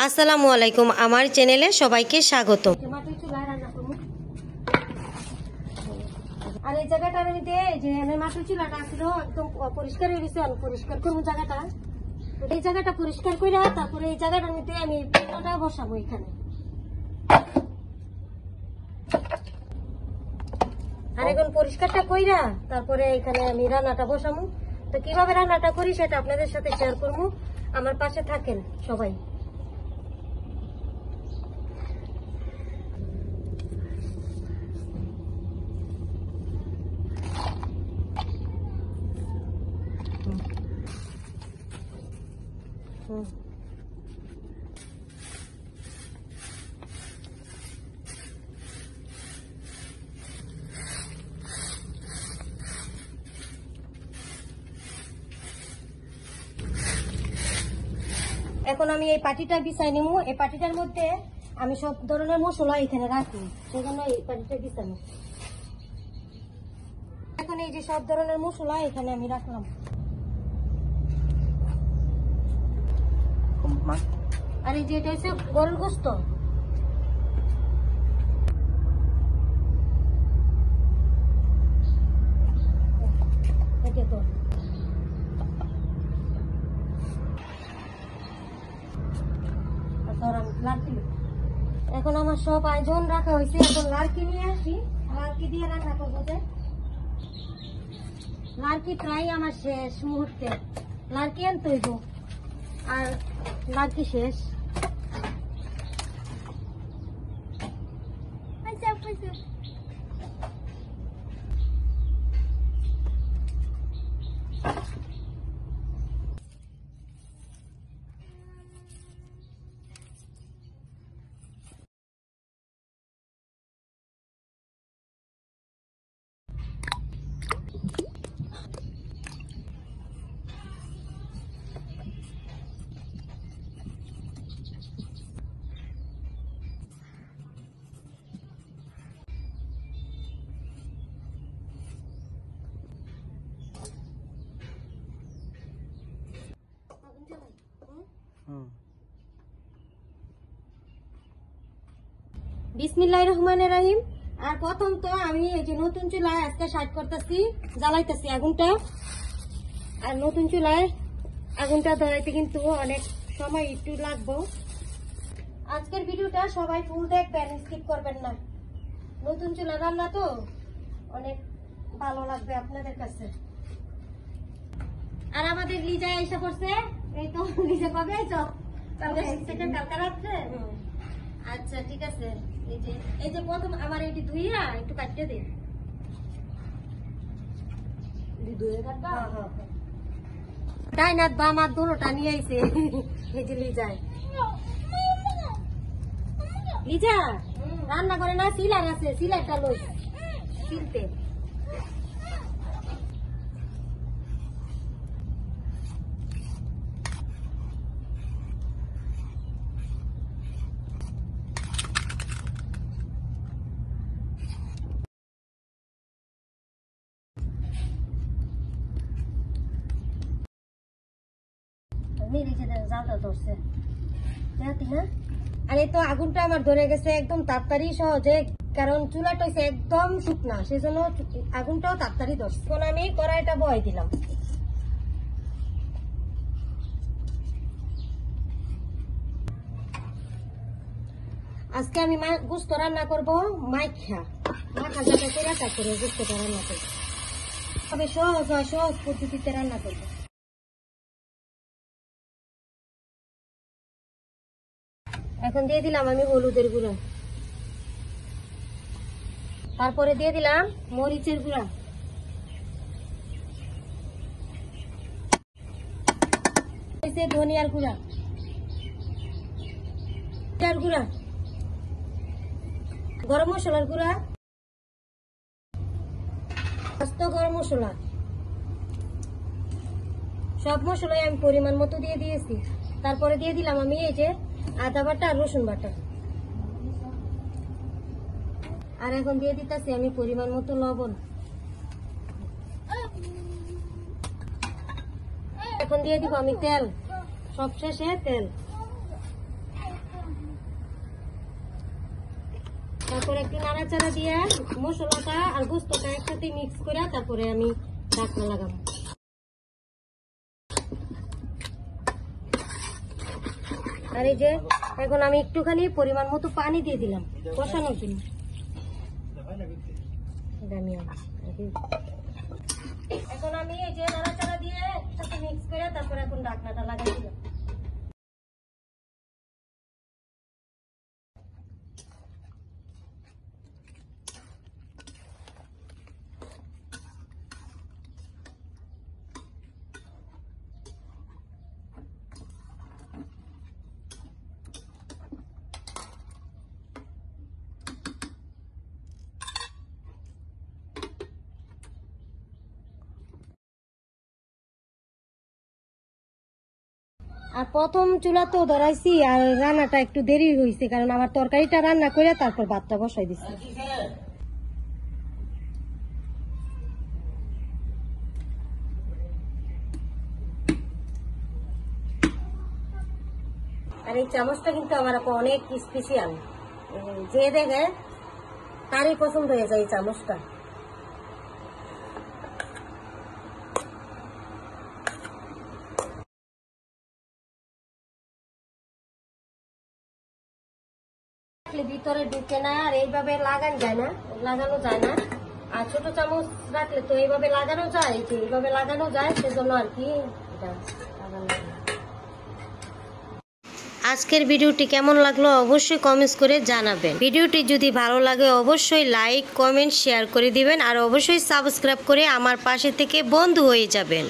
আসসালামু আলাইকুম, আমার চ্যানেলে সবাইকে স্বাগত। আর এই জায়গাটার মধ্যে যে মাটির চুলাটা ছিল একদম পরিষ্কার হয়ে গেছে। আমি পরিষ্কার করবো জায়গাটা, এই জায়গাটা পরিষ্কার করে তারপরে এই জায়গাটার মধ্যে আমি পিঠাটা বসাবো এখানে। আর এখন পরিষ্কারটা কইরা তারপরে এখানে আমি রান্নাটা বসাবো। তো কিভাবে রান্নাটা করি সেটা আপনাদের সাথে শেয়ার করবো। আমার পাশে থাকেন সবাই। এখন আমি এই পাটিটা বিছাই নিব। এই পাটিটার মধ্যে আমি সব ধরনের মশলা এখানে রাখি, সেজন্য এই পাটিটা বিছানো। এখন এই যে সব ধরনের মশলা এখানে আমি রাখলাম। আর এই যে এটা হচ্ছে গরুর গোস্ত। এখন আমার সব আয়োজন রাখা হয়েছে। এখন লাড়কি নিয়ে আসি, লাড়কি দিয়ে রান্না করবো। যে লাড়কি প্রায় আমার শেষ মুহূর্তে, লাড়কি আনতে হইব আর লাড়কি শেষ। বিসমিল্লাহির রহমানির রহিম। আর প্রথম তো আমি এই যে নতুন চুলায় আজকে স্টার্ট করতেছি, জ্বালাইতেছি আগুনটা। আর নতুন চুলায় আগুনটা ধরাইতে কিন্তু অনেক সময় একটু লাগবে। আজকের ভিডিওটা সবাই ফুল দেখবেন, স্কিপ করবেন না। নতুন চুলা রান্না তো অনেক ভালো লাগবে আপনাদের কাছে। আর আমাদের লিজা এসে পড়ছে, এই তো লিজা কবে আইছো? কালকে রাত্রে। আচ্ছা ঠিক আছে। এই যে প্রথম আমার এটি ধুইয়া একটু কাটতে দিন। ডাইনাত বা আমার দোনোটা নিয়ে আইছে। এই যে লিজায়, লিজা রান্না করে না, সিলার আছে, সিলারটা লই সিলতে। আর এই তো আগুনটা আমার ধরে গেছে একদম তাড়াতাড়ি সহজে, কারণ চুলাটা হচ্ছে একদম শুকনা, সেজন্য আগুনটাও তাড়াতাড়ি ধরছে। এখন আমি কড়াইটা বহাই দিলাম। আজকে আমি গোস্ত রান্না করবো মাইখা, মাখা যাতে করে তারপরে গোস্তটা রান্না করবো। তবে সহজ হয়, সহজ পদ্ধতিতে রান্না করবো। এখন দিয়ে দিলাম আমি হলুদের গুঁড়া, তারপরে দিয়ে দিলাম মরিচের গুঁড়া, ধনিয়ার গুঁড়া, গুঁড়া, গরম মশলার গুঁড়া, আস্ত গরম মশলা, সব মশলাই আমি পরিমাণ মতো দিয়ে দিয়েছি। তারপরে দিয়ে দিলাম আমি এই যে আদা বাটা আর রসুন বাটা। আর এখন দিয়ে দিতেছি আমি পরিমাণ মতো লবণ। এখন দিয়ে দিব আমি তেল, সবশেষে তেল। তারপরে একটু নাড়াচাড়া দিয়ে মশলাটা আর গোস্তটা একসাথে মিক্স করে তারপরে আমি ঢাকনা লাগাবো। আর এই যে এখন আমি একটুখানি পরিমাণ মতো পানি দিয়ে দিলাম কষানোর জন্য। এখন আমি এই যে নাড়াচাড়া দিয়ে একসাথে মিক্স করে তারপরে এখন ঢাকনাটা লাগাই দিলাম। আর প্রথম চুলা তো ধরাইছি আর রান্নাটা একটু দেরি হয়েছে, কারণ আমার তরকারিটা রান্না করে তারপর ভাতটা বসাই দিছি। আর এই চামচটা কিন্তু আমার আপা অনেক স্পেশাল, যে দেখে তারই পছন্দ হয়ে যায় এই চামচটা। ভিতরে ঢুকে না আর এইভাবে লাগানো যায় না, আর ছোট চামচ রাখলে তো এইভাবে লাগানো যায়, এইভাবে লাগানো যায়, সেজন্য আর কি এটা লাগানো যায়। আজকের ভিডিওটি কেমন লাগলো অবশ্যই কমেন্টস করে জানাবেন। ভিডিওটি যদি ভালো লাগে অবশ্যই লাইক কমেন্ট শেয়ার করে দিবেন আর অবশ্যই সাবস্ক্রাইব করে আমার পাশে থেকে বন্ধু হয়ে যাবেন।